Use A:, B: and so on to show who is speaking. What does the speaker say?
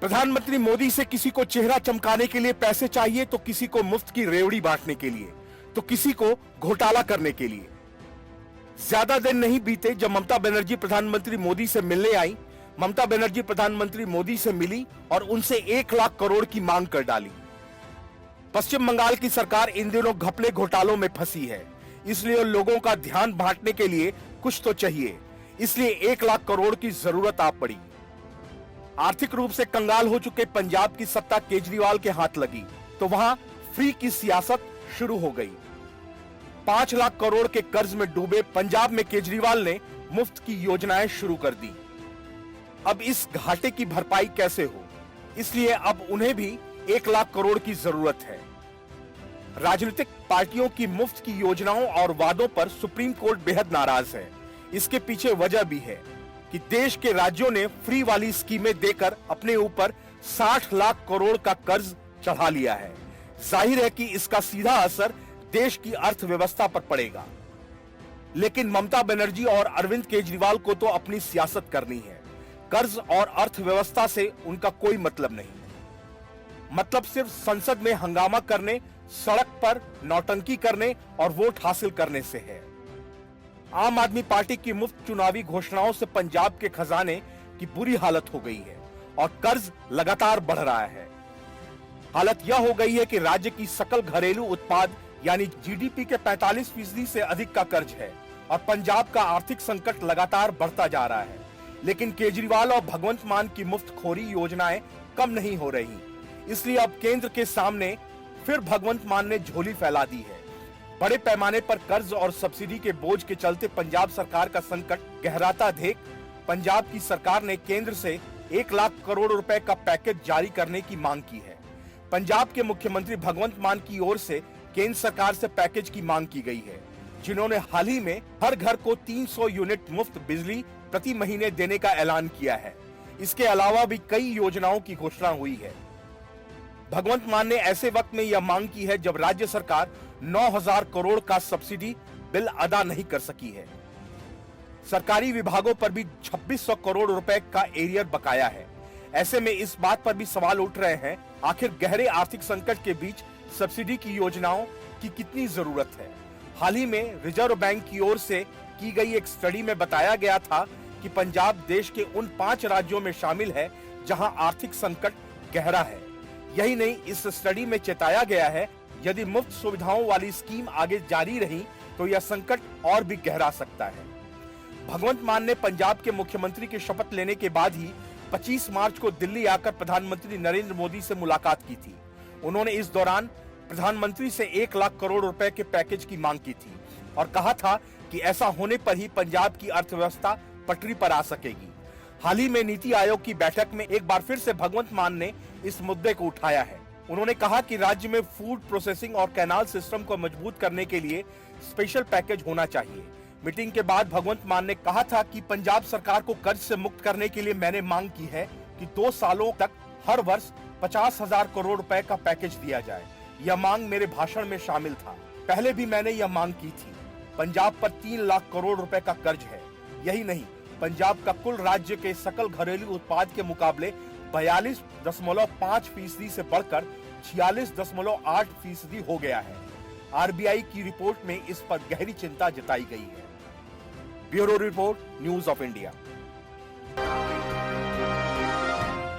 A: प्रधानमंत्री मोदी से किसी को चेहरा चमकाने के लिए पैसे चाहिए, तो किसी को मुफ्त की रेवड़ी बांटने के लिए, तो किसी को घोटाला करने के लिए। ज्यादा दिन नहीं बीते जब ममता बनर्जी प्रधानमंत्री मोदी से मिलने आई। ममता बनर्जी प्रधानमंत्री मोदी से मिली और उनसे 1 लाख करोड़ की मांग कर डाली। पश्चिम बंगाल की सरकार इन दिनों घपले घोटालों में फंसी है, इसलिए लोगों का ध्यान बांटने के लिए कुछ तो चाहिए, इसलिए 1 लाख करोड़ की जरूरत आ पड़ी। आर्थिक रूप से कंगाल हो चुके पंजाब की सत्ता केजरीवाल के हाथ लगी तो वहां फ्री की सियासत शुरू हो गई। 5 लाख करोड़ के कर्ज में डूबे पंजाब में केजरीवाल ने मुफ्त की योजनाएं शुरू कर दी। अब इस घाटे की भरपाई कैसे हो, इसलिए अब उन्हें भी 1 लाख करोड़ की जरूरत है। राजनीतिक पार्टियों की मुफ्त की योजनाओं और वादों पर सुप्रीम कोर्ट बेहद नाराज है। इसके पीछे वजह भी है कि देश के राज्यों ने फ्री वाली स्कीमें देकर अपने ऊपर 60 लाख करोड़ का कर्ज चढ़ा लिया है। जाहिर है कि इसका सीधा असर देश की अर्थव्यवस्था पर पड़ेगा। लेकिन ममता बनर्जी और अरविंद केजरीवाल को तो अपनी सियासत करनी है। कर्ज और अर्थव्यवस्था से उनका कोई मतलब नहीं। मतलब सिर्फ संसद में हंगामा करने, सड़क पर नौटंकी करने और वोट हासिल करने से है। आम आदमी पार्टी की मुफ्त चुनावी घोषणाओं से पंजाब के खजाने की बुरी हालत हो गई है और कर्ज लगातार बढ़ रहा है। हालत यह हो गई है कि राज्य की सकल घरेलू उत्पाद यानी जीडीपी के 45% से अधिक का कर्ज है और पंजाब का आर्थिक संकट लगातार बढ़ता जा रहा है। लेकिन केजरीवाल और भगवंत मान की मुफ्तखोरी योजनाएं कम नहीं हो रही, इसलिए अब केंद्र के सामने फिर भगवंत मान ने झोली फैला दी है। बड़े पैमाने पर कर्ज और सब्सिडी के बोझ के चलते पंजाब सरकार का संकट गहराता देख पंजाब की सरकार ने केंद्र से 1 लाख करोड़ रुपए का पैकेज जारी करने की मांग की है। पंजाब के मुख्यमंत्री भगवंत मान की ओर से केंद्र सरकार से पैकेज की मांग की गई है, जिन्होंने हाल ही में हर घर को 300 यूनिट मुफ्त बिजली प्रति महीने देने का ऐलान किया है। इसके अलावा भी कई योजनाओं की घोषणा हुई है। भगवंत मान ने ऐसे वक्त में यह मांग की है जब राज्य सरकार 9,000 करोड़ का सब्सिडी बिल अदा नहीं कर सकी है। सरकारी विभागों पर भी 2600 करोड़ रुपए का एरियर बकाया है। ऐसे में इस बात पर भी सवाल उठ रहे हैं, आखिर गहरे आर्थिक संकट के बीच सब्सिडी की योजनाओं की कितनी जरूरत है। हाल ही में रिजर्व बैंक की ओर से की गई एक स्टडी में बताया गया था कि पंजाब देश के उन 5 राज्यों में शामिल है जहां आर्थिक संकट गहरा है। यही नहीं, इस स्टडी में चेताया गया है यदि मुफ्त सुविधाओं वाली स्कीम आगे जारी रही तो यह संकट और भी गहरा सकता है। भगवंत मान ने पंजाब के मुख्यमंत्री की शपथ लेने के बाद ही 25 मार्च को दिल्ली आकर प्रधानमंत्री नरेंद्र मोदी से मुलाकात की थी। उन्होंने इस दौरान प्रधानमंत्री से 1 लाख करोड़ रुपए के पैकेज की मांग की थी और कहा था कि ऐसा होने पर ही पंजाब की अर्थव्यवस्था पटरी पर आ सकेगी। हाल ही में नीति आयोग की बैठक में एक बार फिर से भगवंत मान ने इस मुद्दे को उठाया है। उन्होंने कहा कि राज्य में फूड प्रोसेसिंग और कैनाल सिस्टम को मजबूत करने के लिए स्पेशल पैकेज होना चाहिए। मीटिंग के बाद भगवंत मान ने कहा था कि पंजाब सरकार को कर्ज से मुक्त करने के लिए मैंने मांग की है कि 2 सालों तक हर वर्ष 50,000 करोड़ रुपए का पैकेज दिया जाए। यह मांग मेरे भाषण में शामिल था। पहले भी मैंने यह मांग की थी। पंजाब पर 3 लाख करोड़ रुपए का कर्ज है। यही नहीं, पंजाब का कुल राज्य के सकल घरेलू उत्पाद के मुकाबले 42.5% से बढ़कर 46.8% हो गया है। आरबीआई की रिपोर्ट में इस पर गहरी चिंता जताई गई है। Bureau report, news of India.